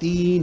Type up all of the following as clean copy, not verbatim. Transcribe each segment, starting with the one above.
3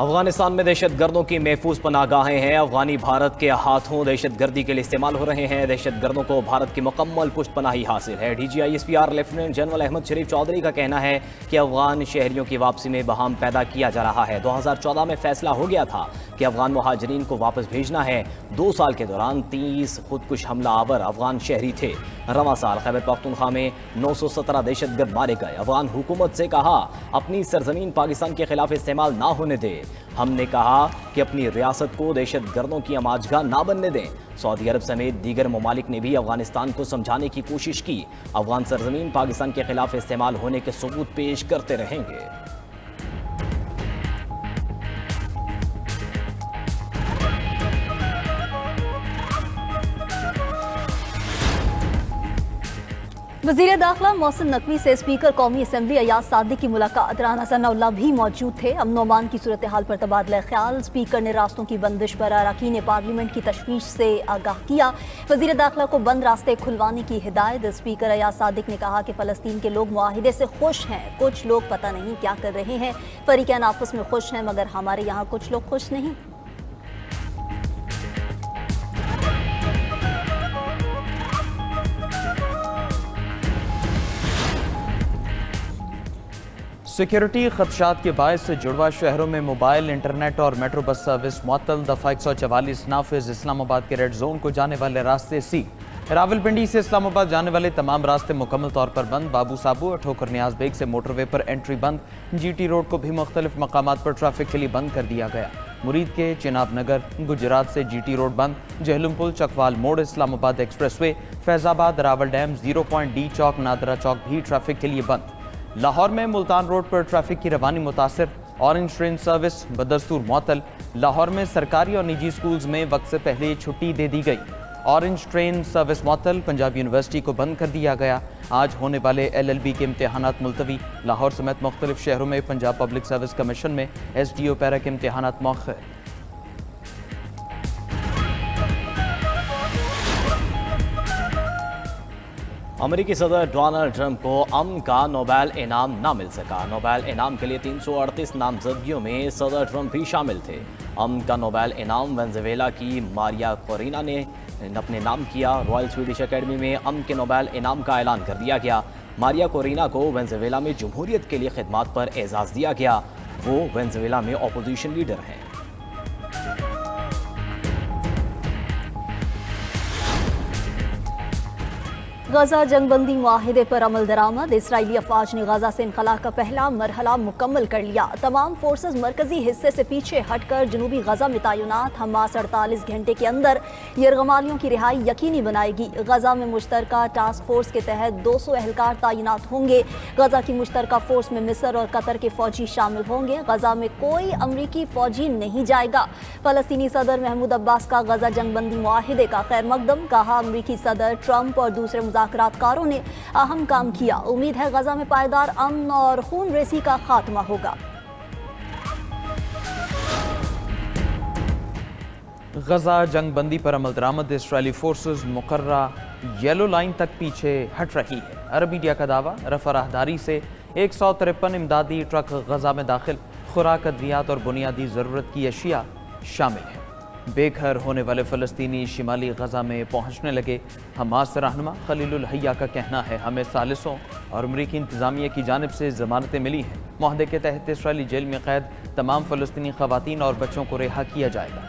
افغانستان میں دہشت گردوں کی محفوظ پناہ گاہیں ہیں، افغانی بھارت کے ہاتھوں دہشت گردی کے لیے استعمال ہو رہے ہیں۔ دہشت گردوں کو بھارت کی مکمل پشت پناہی حاصل ہے۔ DGISPR لیفٹیننٹ جنرل احمد شریف چودھری کا کہنا ہے کہ افغان شہریوں کی واپسی میں بہام پیدا کیا جا رہا ہے۔ 2014 میں فیصلہ ہو گیا تھا کہ افغان مہاجرین کو واپس بھیجنا ہے۔ 2 سال کے دوران 30 خودکش حملہ آور افغان شہری تھے۔ رواں سال خیبر پختونخوا میں 917 دہشت گرد مارے گئے۔ افغان حکومت سے کہا اپنی سرزمین پاکستان کے خلاف استعمال نہ ہونے دے۔ ہم نے کہا کہ اپنی ریاست کو دہشت گردوں کی آماجگاہ نہ بننے دیں۔ سعودی عرب سمیت دیگر ممالک نے بھی افغانستان کو سمجھانے کی کوشش کی۔ افغان سرزمین پاکستان کے خلاف استعمال ہونے کے ثبوت پیش کرتے رہیں گے۔ وزیر داخلہ محسن نقوی سے اسپیکر قومی اسمبلی ایاز صادق کی ملاقات۔ رانا ثناء اللہ بھی موجود تھے۔ امن و امان کی صورتحال پر تبادلہ خیال۔ اسپیکر نے راستوں کی بندش پر اراکین پارلیمنٹ کی تشویش سے آگاہ کیا۔ وزیر داخلہ کو بند راستے کھلوانے کی ہدایت۔ اسپیکر ایاز صادق نے کہا کہ فلسطین کے لوگ معاہدے سے خوش ہیں، کچھ لوگ پتہ نہیں کیا کر رہے ہیں۔ فریقین آپس میں خوش ہیں مگر ہمارے یہاں کچھ لوگ خوش نہیں۔ سیکیورٹی خدشات کے باعث جڑواں شہروں میں موبائل انٹرنیٹ اور میٹرو بس سروس معطل۔ دفعہ 144 نافذ۔ اسلام آباد کے ریڈ زون کو جانے والے راستے سی۔ راولپنڈی سے اسلام آباد جانے والے تمام راستے مکمل طور پر بند۔ بابو صابو اور ٹھوکر نیاز بیگ سے موٹر وے پر انٹری بند۔ GT روڈ کو بھی مختلف مقامات پر ٹریفک کے لیے بند کر دیا گیا۔ مرید کے چناب نگر گجرات سے GT روڈ بند۔ جہلم پل چکوال موڑ اسلام آباد ایکسپریس وے فیض آباد راول ڈیم 0 پوائنٹ ڈی چوک نادرہ چوک بھی ٹریفک کے لیے بند۔ لاہور میں ملتان روڈ پر ٹریفک کی روانی متاثر۔ اورنج ٹرین سروس بدستور معطل۔ لاہور میں سرکاری اور نجی سکولز میں وقت سے پہلے چھٹی دے دی گئی۔ اورنج ٹرین سروس معطل۔ پنجاب یونیورسٹی کو بند کر دیا گیا۔ آج ہونے والے LLB کے امتحانات ملتوی۔ لاہور سمیت مختلف شہروں میں پنجاب پبلک سروس کمیشن میں SDO پیرا کے امتحانات مؤخر۔ امریکی صدر ڈونلڈ ٹرمپ کو امن کا نوبیل انعام نہ مل سکا۔ نوبیل انعام کے لیے 338 نامزدگیوں میں صدر ٹرمپ بھی شامل تھے۔ امن کا نوبیل انعام وینزویلا کی ماریا کورینا نے اپنے نام کیا۔ رائل سویڈش اکیڈمی میں امن کے نوبیل انعام کا اعلان کر دیا گیا۔ ماریا کورینا کو وینزویلا میں جمہوریت کے لیے خدمات پر اعزاز دیا گیا۔ وہ وینزویلا میں اپوزیشن لیڈر ہیں۔ غزہ جنگ بندی معاہدے پر عمل درآمد۔ اسرائیلی افواج نے غزہ سے انخلا کا پہلا مرحلہ مکمل کر لیا۔ تمام فورسز مرکزی حصے سے پیچھے ہٹ کر جنوبی غزہ میں تعینات۔ حماس 48 گھنٹے کے اندر یرغمالیوں کی رہائی یقینی بنائے گی۔ غزہ میں مشترکہ ٹاسک فورس کے تحت 200 اہلکار تعینات ہوں گے۔ غزہ کی مشترکہ فورس میں مصر اور قطر کے فوجی شامل ہوں گے۔ غزہ میں کوئی امریکی فوجی نہیں جائے گا۔ فلسطینی صدر محمود عباس کا غزہ جنگ بندی معاہدے کا خیر مقدم۔ کہا امریکی صدر ٹرمپ اور دوسرے مذاکرات کاروں نے اہم کام کیا۔ امید ہے غزہ میں پائیدار امن اور خون ریزی کا خاتمہ ہوگا۔ غزہ جنگ بندی پر عمل درآمد۔ اسرائیلی فورسز مقررہ یلو لائن تک پیچھے ہٹ رہی ہے۔ عرب میڈیا کا دعویٰ، رفع راہداری سے 153 امدادی ٹرک غزہ میں داخل۔ خوراک، ادویات اور بنیادی ضرورت کی اشیاء شامل ہیں۔ بے گھر ہونے والے فلسطینی شمالی غزہ میں پہنچنے لگے۔ حماس رہنما خلیل الحیہ کا کہنا ہے ہمیں ثالثوں اور امریکی انتظامیہ کی جانب سے ضمانتیں ملی ہیں۔ معاہدے کے تحت اسرائیلی جیل میں قید تمام فلسطینی خواتین اور بچوں کو رہا کیا جائے گا۔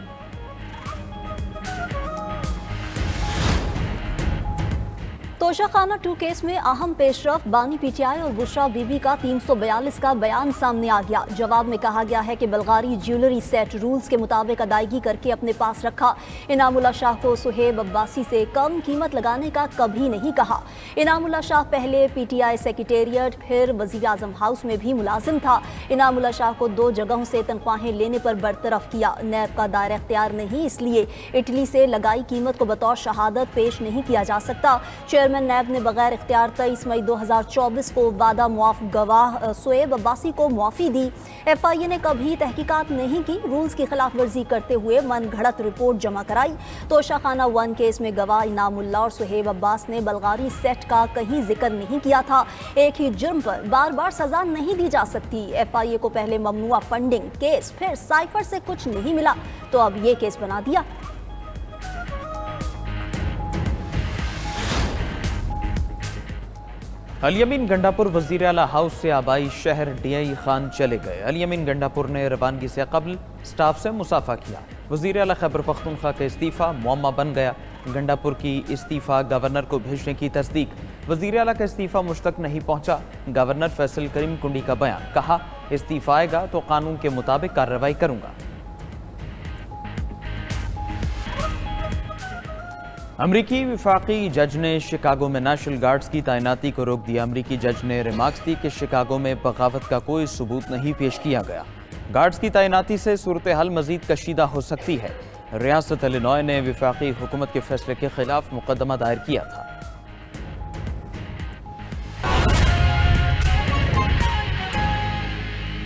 توشہ خانہ 2 کیس میں اہم پیش رفت۔ بانی PTI اور بشرا بی بی کا 342 کا بیان سامنے آ گیا۔ جواب میں کہا گیا ہے کہ بلغاری جیولری سیٹ رولز کے مطابق ادائیگی کر کے اپنے پاس رکھا۔ انعام اللہ شاہ کو سہیب عباسی سے کم قیمت لگانے کا کبھی نہیں کہا۔ انعام اللہ شاہ پہلے PTI سیکریٹریٹ پھر وزیر اعظم ہاؤس میں بھی ملازم تھا۔ انعام اللہ شاہ کو 2 جگہوں سے تنخواہیں لینے پر برطرف کیا۔ نیب کا دائرہ اختیار نہیں، اس لیے اٹلی سے لگائی قیمت کو بطور شہادت پیش نہیں کیا جا سکتا۔ چیئرمین نیب نے بغیر اختیار 23 مئی 2024 کو وعدہ معاف گواہ شعیب عباسی کو معافی دی۔ ایف آئی اے نے کبھی تحقیقات نہیں کی، رولز کی خلاف ورزی کرتے ہوئے من گھڑت رپورٹ جمع کرائی۔ توشہ خانہ 1 کیس میں گواہ انعام اللہ اور شعیب عباس نے بلغاری سیٹ کا کہیں ذکر نہیں کیا تھا۔ ایک ہی جرم پر بار بار سزا نہیں دی جا سکتی۔ ایف آئی اے کو پہلے ممنوعہ فنڈنگ کیس، پھر سائفر سے کچھ نہیں ملا تو اب یہ کیس بنا دیا۔ الیمین گنڈاپور وزیر اعلیٰ ہاؤس سے آبائی شہر ڈی آئی خان چلے گئے۔ الیمین گنڈاپور نے روانگی سے قبل سٹاف سے مصافحہ کیا۔ وزیر اعلیٰ خیبر پختونخوا کا استعفیٰ معمہ بن گیا۔ گنڈاپور کی استعفیٰ گورنر کو بھیجنے کی تصدیق۔ وزیر اعلیٰ کا استعفیٰ مجھ تک نہیں پہنچا، گورنر فیصل کریم کنڈی کا بیان۔ کہا استعفیٰ آئے گا تو قانون کے مطابق کارروائی کروں گا۔ امریکی وفاقی جج نے شکاگو میں نیشنل گارڈز کی تعیناتی کو روک دیا۔ امریکی جج نے ریمارکس دی کہ شکاگو میں بغاوت کا کوئی ثبوت نہیں پیش کیا گیا۔ گارڈز کی تعیناتی سے صورتحال مزید کشیدہ ہو سکتی ہے۔ ریاست الینوائے نے وفاقی حکومت کے فیصلے کے خلاف مقدمہ دائر کیا تھا۔